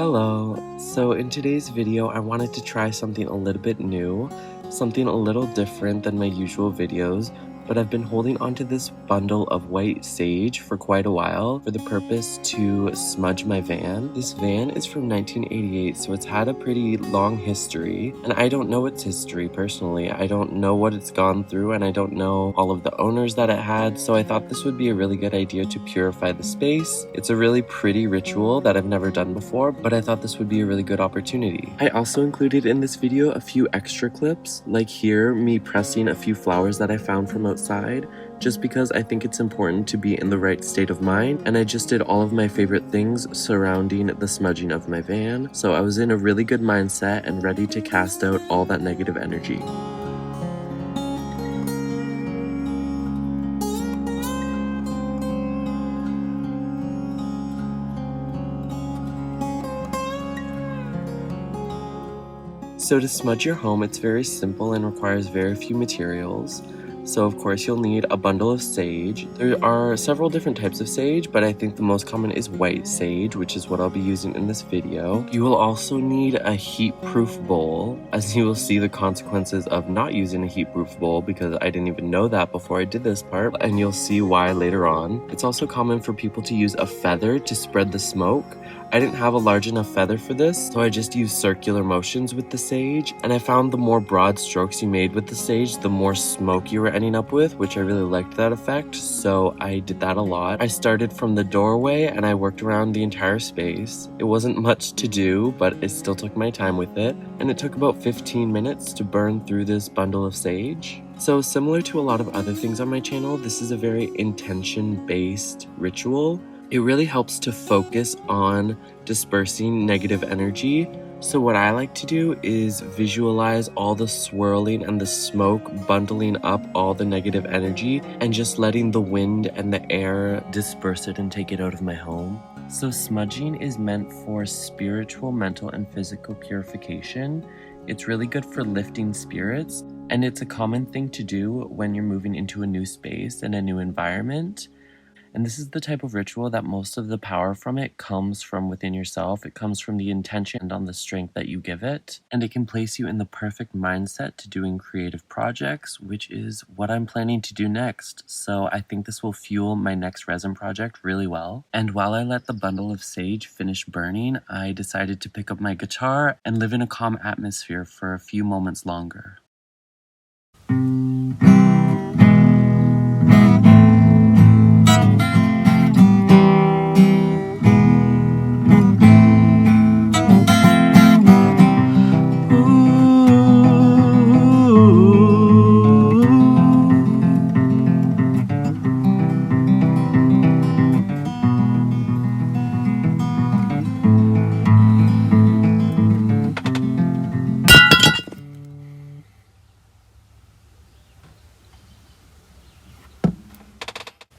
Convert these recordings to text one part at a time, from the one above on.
Hello. So in today's video, I wanted to try something a little bit new, something a little different than my usual videos, but I've been holding onto this bundle of white sage for quite a while for the purpose to smudge my van. This van is from 1988, so it's had a pretty long history, and I don't know its history personally. I don't know what it's gone through, and I don't know all of the owners that it had, so I thought this would be a really good idea to purify the space. It's a really pretty ritual that I've never done before, but I thought this would be a really good opportunity. I also included in this video a few extra clips, like here, me pressing a few flowers that I found from outside, just because I think it's important to be in the right state of mind, and I just did all of my favorite things surrounding the smudging of my van, so I was in a really good mindset and ready to cast out all that negative energy. So to smudge your home, it's very simple and requires very few materials. So of course you'll need a bundle of sage. There are several different types of sage, but I think the most common is white sage, which is what I'll be using in this video. You will also need a heat-proof bowl, as you will see the consequences of not using a heat-proof bowl, because I didn't even know that before I did this part, and you'll see why later on. It's also common for people to use a feather to spread the smoke. I didn't have a large enough feather for this, so I just used circular motions with the sage, and I found the more broad strokes you made with the sage, the more smoke you were ending up with, which I really liked that effect, so I did that a lot. I started from the doorway and I worked around the entire space. It wasn't much to do, but I still took my time with it, and it took about 15 minutes to burn through this bundle of sage. So similar to a lot of other things on my channel, this is a very intention-based ritual. It really helps to focus on dispersing negative energy. So what I like to do is visualize all the swirling and the smoke bundling up all the negative energy and just letting the wind and the air disperse it and take it out of my home. So smudging is meant for spiritual, mental, and physical purification. It's really good for lifting spirits, and it's a common thing to do when you're moving into a new space and a new environment. And this is the type of ritual that most of the power from it comes from within yourself. It comes from the intention and on the strength that you give it. And it can place you in the perfect mindset to doing creative projects, which is what I'm planning to do next. So I think this will fuel my next resin project really well. And while I let the bundle of sage finish burning, I decided to pick up my guitar and live in a calm atmosphere for a few moments longer.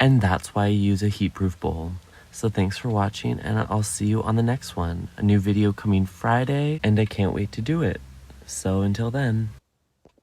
And that's why I use a heat-proof bowl. So thanks for watching, and I'll see you on the next one. A new video coming Friday, and I can't wait to do it. So until then.